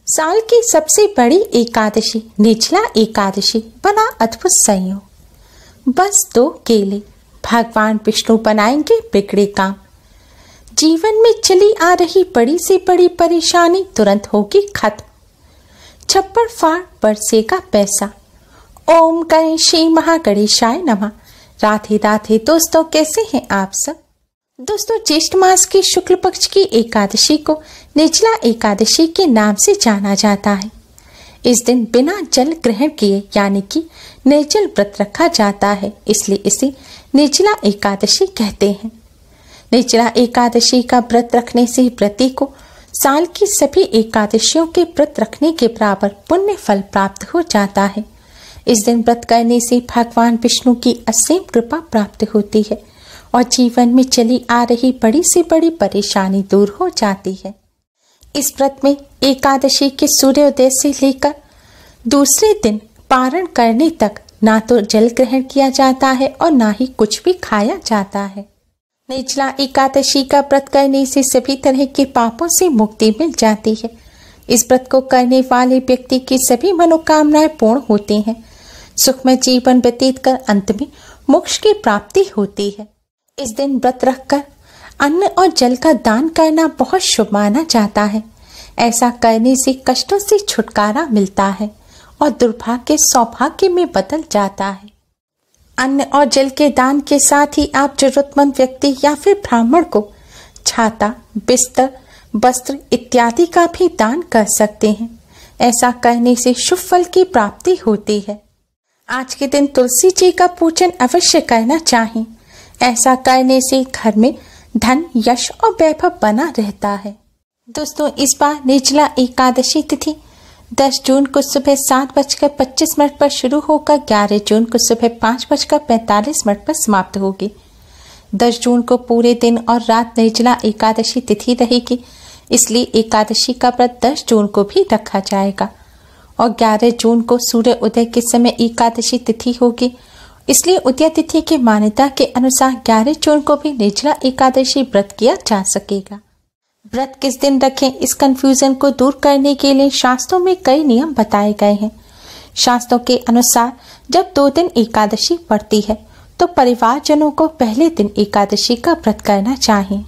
साल की सबसे बड़ी एकादशी निर्जला एकादशी बना अद्भुत संयोग। बस 2 केले भगवान विष्णु बनाएंगे बिगड़े काम। जीवन में चली आ रही बड़ी से बड़ी परेशानी तुरंत होगी खत्म। छप्पड़ फाड़ बरसेगा पैसा। ओम गणेशी महागणेशाय नमः। राधे राधे दोस्तों, कैसे हैं आप सब। दोस्तों, ज्येष्ठ मास की शुक्ल पक्ष की एकादशी को निर्जला एकादशी के नाम से जाना जाता है। इस दिन बिना जल ग्रहण किए यानी कि निर्जल व्रत रखा जाता है, इसलिए इसे निर्जला एकादशी कहते हैं। निर्जला एकादशी का व्रत रखने से व्रती को साल की सभी एकादशियों के व्रत रखने के बराबर पुण्य फल प्राप्त हो जाता है। इस दिन व्रत करने से भगवान विष्णु की असीम कृपा प्राप्त होती है और जीवन में चली आ रही बड़ी से बड़ी परेशानी दूर हो जाती है। इस व्रत में एकादशी के सूर्योदय से लेकर दूसरे दिन पारण करने तक ना तो जल ग्रहण किया जाता है और ना ही कुछ भी खाया जाता है। निर्जला एकादशी का व्रत करने से सभी तरह के पापों से मुक्ति मिल जाती है। इस व्रत को करने वाले व्यक्ति की सभी मनोकामनाएं पूर्ण होती हैं। सुखमय जीवन व्यतीत कर अंत में मोक्ष की प्राप्ति होती है। इस दिन व्रत रखकर अन्न और जल का दान करना बहुत शुभ माना जाता है। ऐसा करने से कष्टों से छुटकारा मिलता है और दुर्भाग्य सौभाग्य में बदल जाता है। अन्न और जल के दान के साथ ही आप जरूरतमंद व्यक्ति या फिर ब्राह्मण को छाता, बिस्तर, वस्त्र इत्यादि का भी दान कर सकते हैं। ऐसा करने से शुभ फल की प्राप्ति होती है। आज के दिन तुलसी जी का पूजन अवश्य करना चाहिए। ऐसा करने से घर में धन, यश और वैभव बना रहता है। दोस्तों, इस बार निर्जला एकादशी तिथि 10 जून को सुबह 7:25 पर शुरू होकर 11 जून को सुबह 5:45 पर समाप्त होगी। 10 जून को पूरे दिन और रात निर्जला एकादशी तिथि रहेगी, इसलिए एकादशी का व्रत 10 जून को भी रखा जाएगा और 11 जून को सूर्य उदय के समय एकादशी तिथि होगी, इसलिए उदय तिथि की मान्यता के अनुसार 11 जून को भी निर्जला एकादशी व्रत किया जा सकेगा। व्रत किस दिन रखें, इस कंफ्यूजन को दूर करने के लिए शास्त्रों में कई नियम बताए गए हैं। शास्त्रों के अनुसार जब 2 दिन एकादशी पड़ती है तो परिवारजनों को पहले दिन एकादशी का व्रत करना चाहिए।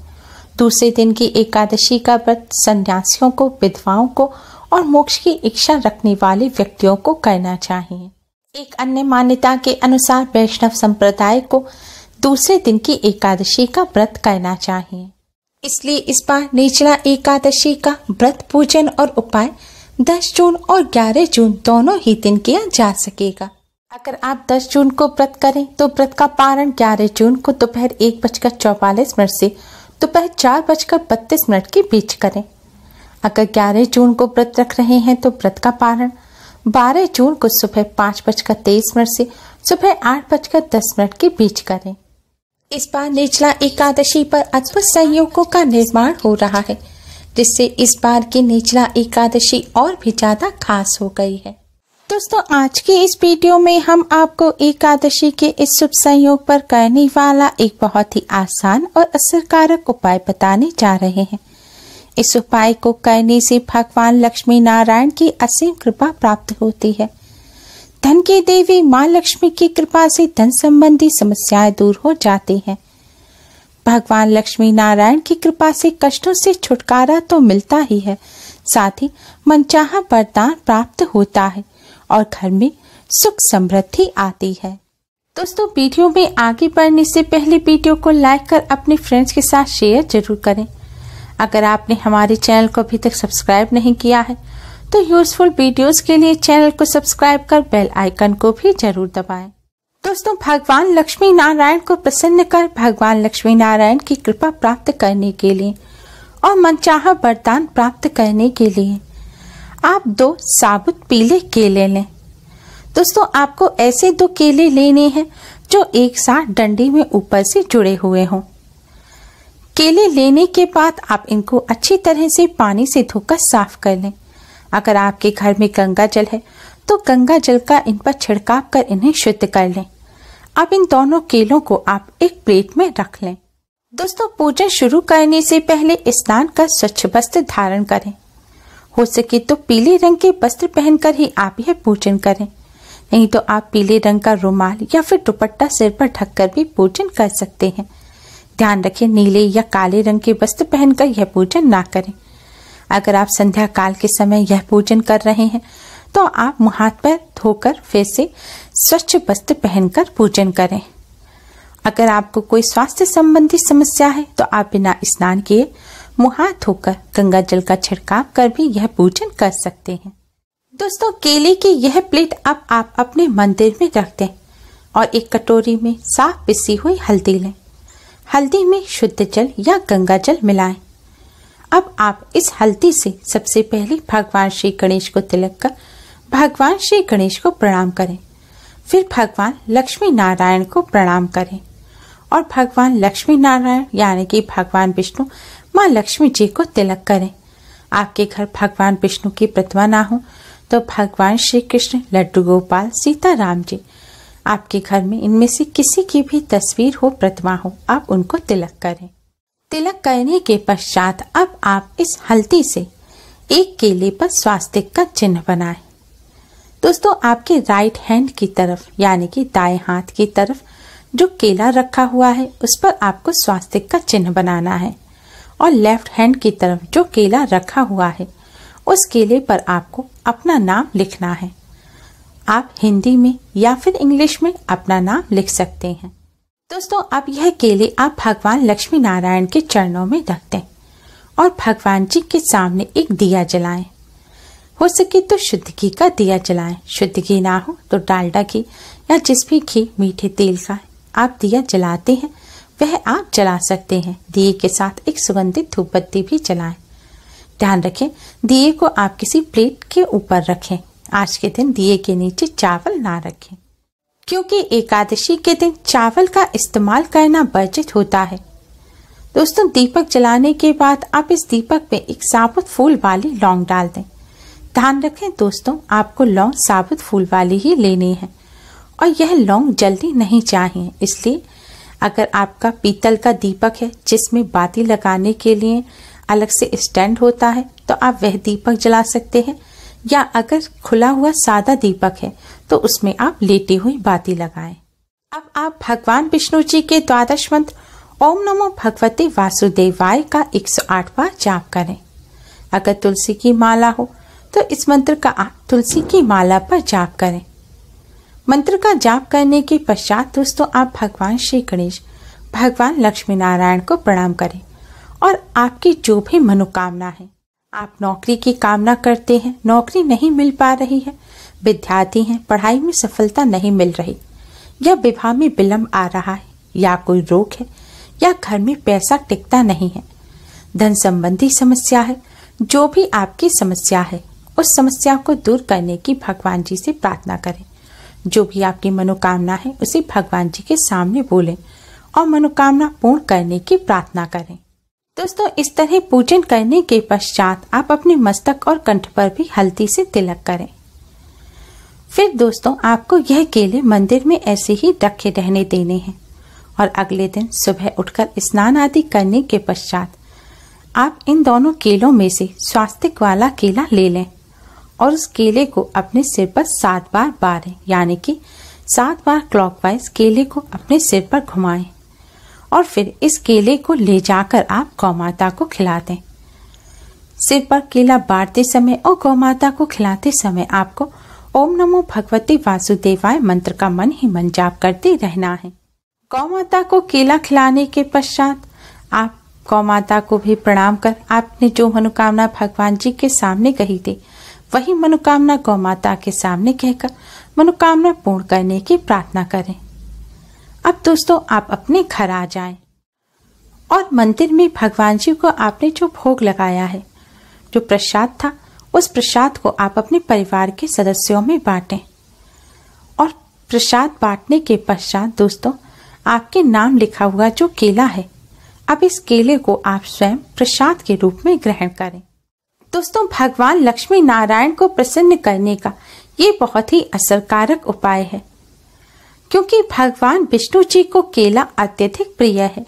दूसरे दिन की एकादशी का व्रत सन्यासियों को, विधवाओं को और मोक्ष की इच्छा रखने वाले व्यक्तियों को करना चाहिए। एक अन्य मान्यता के अनुसार वैष्णव संप्रदाय को दूसरे दिन की एकादशी का व्रत करना चाहिए। इसलिए इस बार निर्जला एकादशी का व्रत, पूजन और उपाय 10 जून और 11 जून दोनों ही दिन किया जा सकेगा। अगर आप 10 जून को व्रत करें तो व्रत का पारण 11 जून को दोपहर 1:44 से दोपहर 4:32 के बीच करें। अगर 11 जून को व्रत रख रहे हैं तो व्रत का पारण 12 जून को सुबह 5:23 से सुबह 8:10 के बीच करें। इस बार निर्जला एकादशी पर अद्भुत संयोगों का निर्माण हो रहा है, जिससे इस बार की निर्जला एकादशी और भी ज्यादा खास हो गई है। दोस्तों, आज के इस वीडियो में हम आपको एकादशी के इस शुभ संयोग पर करने वाला एक बहुत ही आसान और असरकारक उपाय बताने जा रहे हैं। इस उपाय को करने से भगवान लक्ष्मी नारायण की असीम कृपा प्राप्त होती है। धन की देवी माँ लक्ष्मी की कृपा से धन संबंधी समस्याएं दूर हो जाती हैं। भगवान लक्ष्मी नारायण की कृपा से कष्टों से छुटकारा तो मिलता ही है, साथ ही मनचाहा वरदान प्राप्त होता है और घर में सुख समृद्धि आती है। दोस्तों, वीडियो में आगे बढ़ने से पहले वीडियो को लाइक कर अपने फ्रेंड्स के साथ शेयर जरूर करें। अगर आपने हमारे चैनल को अभी तक सब्सक्राइब नहीं किया है तो यूजफुल वीडियोस के लिए चैनल को सब्सक्राइब कर बेल आइकन को भी जरूर दबाएं। दोस्तों, भगवान लक्ष्मी नारायण को प्रसन्न कर भगवान लक्ष्मी नारायण की कृपा प्राप्त करने के लिए और मनचाहा वरदान प्राप्त करने के लिए आप 2 साबुत पीले केले लें। दोस्तों, आपको ऐसे 2 केले लेने हैं जो एक साथ डंडी में ऊपर से जुड़े हुए हों। केले लेने के बाद आप इनको अच्छी तरह से पानी से धोकर साफ कर लें। अगर आपके घर में गंगा जल है तो गंगा जल का इन पर छिड़काव कर इन्हें शुद्ध कर लें। अब इन दोनों केलों को आप एक प्लेट में रख लें। दोस्तों, पूजन शुरू करने से पहले स्नान कर स्वच्छ वस्त्र धारण करें। हो सके तो पीले रंग के वस्त्र पहनकर ही आप यह पूजन करें, नहीं तो आप पीले रंग का रुमाल या फिर दुपट्टा सिर पर ढककर भी पूजन कर सकते हैं। ध्यान रखें, नीले या काले रंग के वस्त्र पहनकर यह पूजन ना करें। अगर आप संध्या काल के समय यह पूजन कर रहे हैं तो आप मुंह हाथ पैर धोकर फिर से स्वच्छ वस्त्र पहनकर पूजन करें। अगर आपको कोई स्वास्थ्य संबंधी समस्या है तो आप बिना स्नान किए मुंह हाथ धोकर गंगा जल का छिड़काव कर भी यह पूजन कर सकते हैं। दोस्तों, केले की यह प्लेट अब आप अपने मंदिर में रख दें और एक कटोरी में साफ पिसी हुई हल्दी लें। हल्दी में शुद्ध जल या गंगा जल मिलाएं। अब आप इस हल्दी से सबसे पहले भगवान श्री गणेश को तिलक कर भगवान श्री गणेश को प्रणाम करें। फिर भगवान लक्ष्मी नारायण को प्रणाम करें और भगवान लक्ष्मी नारायण यानी कि भगवान विष्णु माँ लक्ष्मी जी को तिलक करें। आपके घर भगवान विष्णु की प्रतिमा ना हो तो भगवान श्री कृष्ण, लड्डू गोपाल, सीता राम जी, आपके घर में इनमें से किसी की भी तस्वीर हो, प्रतिमा हो, आप उनको तिलक करें। तिलक करने के पश्चात अब आप इस हल्दी से एक केले पर स्वास्तिक का चिन्ह बनाएं। दोस्तों, आपके राइट हैंड की तरफ यानी कि दाएं हाथ की तरफ जो केला रखा हुआ है उस पर आपको स्वास्तिक का चिन्ह बनाना है और लेफ्ट हैंड की तरफ जो केला रखा हुआ है उस केले पर आपको अपना नाम लिखना है। आप हिंदी में या फिर इंग्लिश में अपना नाम लिख सकते हैं। दोस्तों, अब यह केले आप भगवान लक्ष्मी नारायण के चरणों में रख दें और भगवान जी के सामने एक दिया जलाएं। हो सके तो शुद्ध घी का दिया जलाएं। शुद्ध घी ना हो तो डालडा घी या जिस भी घी मीठे तेल का आप दिया जलाते हैं वह आप जला सकते हैं। दिए के साथ एक सुगंधित धूप बत्ती भी जलाएं। ध्यान रखें, दिए को आप किसी प्लेट के ऊपर रखें। आज के दिन दिए के नीचे चावल ना रखें क्योंकि एकादशी के दिन चावल का इस्तेमाल करना वर्जित होता है। दोस्तों, दीपक जलाने के बाद आप इस दीपक में एक साबुत फूल वाली लौंग डाल दें। ध्यान रखें दोस्तों, आपको लौंग साबुत फूल वाली ही लेनी है और यह लौंग जल्दी नहीं चाहिए। इसलिए अगर आपका पीतल का दीपक है जिसमें बाती लगाने के लिए अलग से स्टैंड होता है तो आप वह दीपक जला सकते हैं, या अगर खुला हुआ सादा दीपक है तो उसमें आप लेटी हुई बाती लगाएं। अब आप भगवान विष्णु जी के द्वादश मंत्र ओम नमो भगवते वासुदेवाय का 108 बार जाप करें। अगर तुलसी की माला हो तो इस मंत्र का आप तुलसी की माला पर जाप करें। मंत्र का जाप करने के पश्चात दोस्तों आप भगवान श्री गणेश, भगवान लक्ष्मी नारायण को प्रणाम करें और आपकी जो भी मनोकामना है, आप नौकरी की कामना करते हैं, नौकरी नहीं मिल पा रही है, विद्यार्थी हैं, पढ़ाई में सफलता नहीं मिल रही, या विवाह में विलंब आ रहा है, या कोई रोग है, या घर में पैसा टिकता नहीं है, धन संबंधी समस्या है, जो भी आपकी समस्या है उस समस्या को दूर करने की भगवान जी से प्रार्थना करें। जो भी आपकी मनोकामना है उसे भगवान जी के सामने बोलें और मनोकामना पूर्ण करने की प्रार्थना करें। दोस्तों, इस तरह पूजन करने के पश्चात आप अपने मस्तक और कंठ पर भी हल्दी से तिलक करें। फिर दोस्तों आपको यह केले मंदिर में ऐसे ही रखे रहने देने हैं और अगले दिन सुबह उठकर स्नान आदि करने के पश्चात आप इन दोनों केलों में से स्वास्तिक वाला केला ले लें और उस केले को अपने सिर पर 7 बार बारें, यानी कि 7 बार क्लॉकवाइज केले को अपने सिर पर घुमाएं और फिर इस केले को ले जाकर आप गौ माता को खिला दें। सिर पर केला बांटते समय और गौ माता को खिलाते समय आपको ओम नमो भगवते वासुदेवाय मंत्र का मन ही मन जाप करते रहना है। गौ माता को केला खिलाने के पश्चात आप गौ माता को भी प्रणाम कर आपने जो मनोकामना भगवान जी के सामने कही थी वही मनोकामना गौ माता के सामने कहकर मनोकामना पूर्ण करने की प्रार्थना करें। अब दोस्तों आप अपने घर आ जाएं और मंदिर में भगवान जी को आपने जो भोग लगाया है, जो प्रसाद था, उस प्रसाद को आप अपने परिवार के सदस्यों में बांटें और प्रसाद बांटने के पश्चात दोस्तों आपके नाम लिखा हुआ जो केला है, अब इस केले को आप स्वयं प्रसाद के रूप में ग्रहण करें। दोस्तों भगवान लक्ष्मी नारायण को प्रसन्न करने का ये बहुत ही असरकारक उपाय है क्योंकि भगवान विष्णु जी को केला अत्यधिक प्रिय है।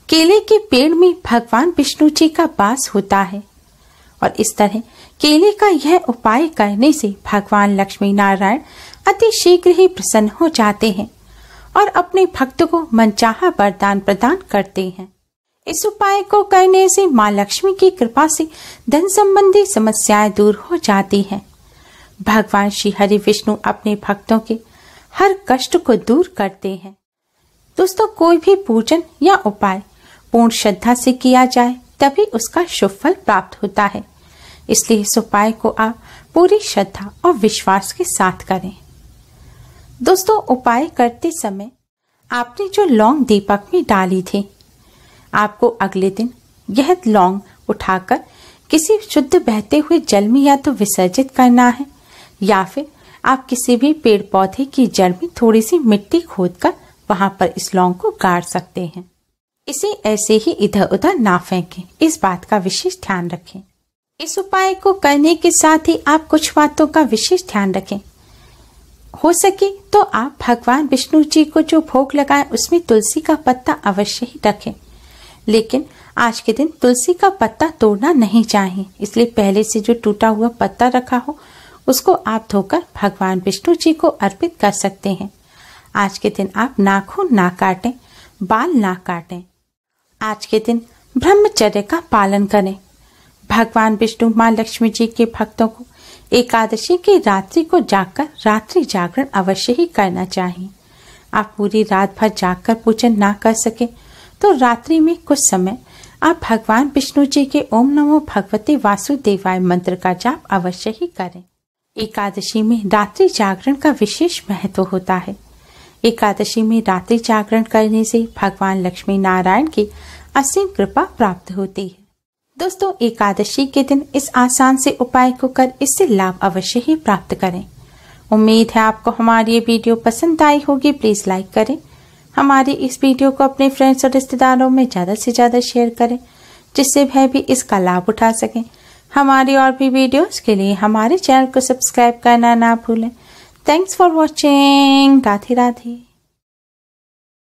केले के पेड़ में भगवान विष्णु जी का वास होता है और इस तरह केले का यह उपाय करने से भगवान लक्ष्मी नारायण अति शीघ्र ही प्रसन्न हो जाते हैं और अपने भक्त को मनचाहा वरदान प्रदान करते हैं। इस उपाय को करने से माँ लक्ष्मी की कृपा से धन संबंधी समस्याएं दूर हो जाती हैं। भगवान श्री हरि विष्णु अपने भक्तों के हर कष्ट को दूर करते हैं। दोस्तों, कोई भी पूजन या उपाय पूर्ण श्रद्धा से किया जाए तभी उसका शुभ फल प्राप्त होता है। इसलिए इस उपाय को आप पूरी श्रद्धा और विश्वास के साथ करें। दोस्तों, उपाय करते समय आपने जो लौंग दीपक में डाली थी, आपको अगले दिन यह लौंग उठाकर किसी शुद्ध बहते हुए जल में या तो विसर्जित करना है या फिर आप किसी भी पेड़ पौधे की जड़ में थोड़ी सी मिट्टी खोदकर वहां पर इस लौंग को गाड़ सकते हैं। इसे ऐसे ही इधर उधर ना फेंकें, इस बात का विशेष ध्यान रखें। इस उपाय को करने के साथ ही आप कुछ बातों का विशेष ध्यान रखें। हो सके तो आप भगवान विष्णु जी को जो भोग लगाएं उसमें तुलसी का पत्ता अवश्य ही रखें, लेकिन आज के दिन तुलसी का पत्ता तोड़ना नहीं चाहिए। इसलिए पहले से जो टूटा हुआ पत्ता रखा हो उसको आप धोकर भगवान विष्णु जी को अर्पित कर सकते हैं। आज के दिन आप नाखून ना काटें, बाल ना काटें। आज के दिन ब्रह्मचर्य का पालन करें। भगवान विष्णु माँ लक्ष्मी जी के भक्तों को एकादशी की रात्रि को जागकर रात्रि जागरण अवश्य ही करना चाहिए। आप पूरी रात भर जागकर पूजन ना कर सके तो रात्रि में कुछ समय आप भगवान विष्णु जी के ओम नमो भगवते वासुदेवाय मंत्र का जाप अवश्य ही करें। एकादशी में रात्रि जागरण का विशेष महत्व होता है। एकादशी में रात्रि जागरण करने से भगवान लक्ष्मी नारायण की असीम कृपा प्राप्त होती है। दोस्तों, एकादशी के दिन इस आसान से उपाय को कर इससे लाभ अवश्य ही प्राप्त करें। उम्मीद है आपको हमारी ये वीडियो पसंद आई होगी। प्लीज लाइक करें। हमारी इस वीडियो को अपने फ्रेंड्स और रिश्तेदारों में ज्यादा से ज्यादा शेयर करें, जिससे वह भी इसका लाभ उठा सकें। हमारी और भी वीडियोस के लिए हमारे चैनल को सब्सक्राइब करना ना भूलें। Thanks for watching. Radhe Radhe.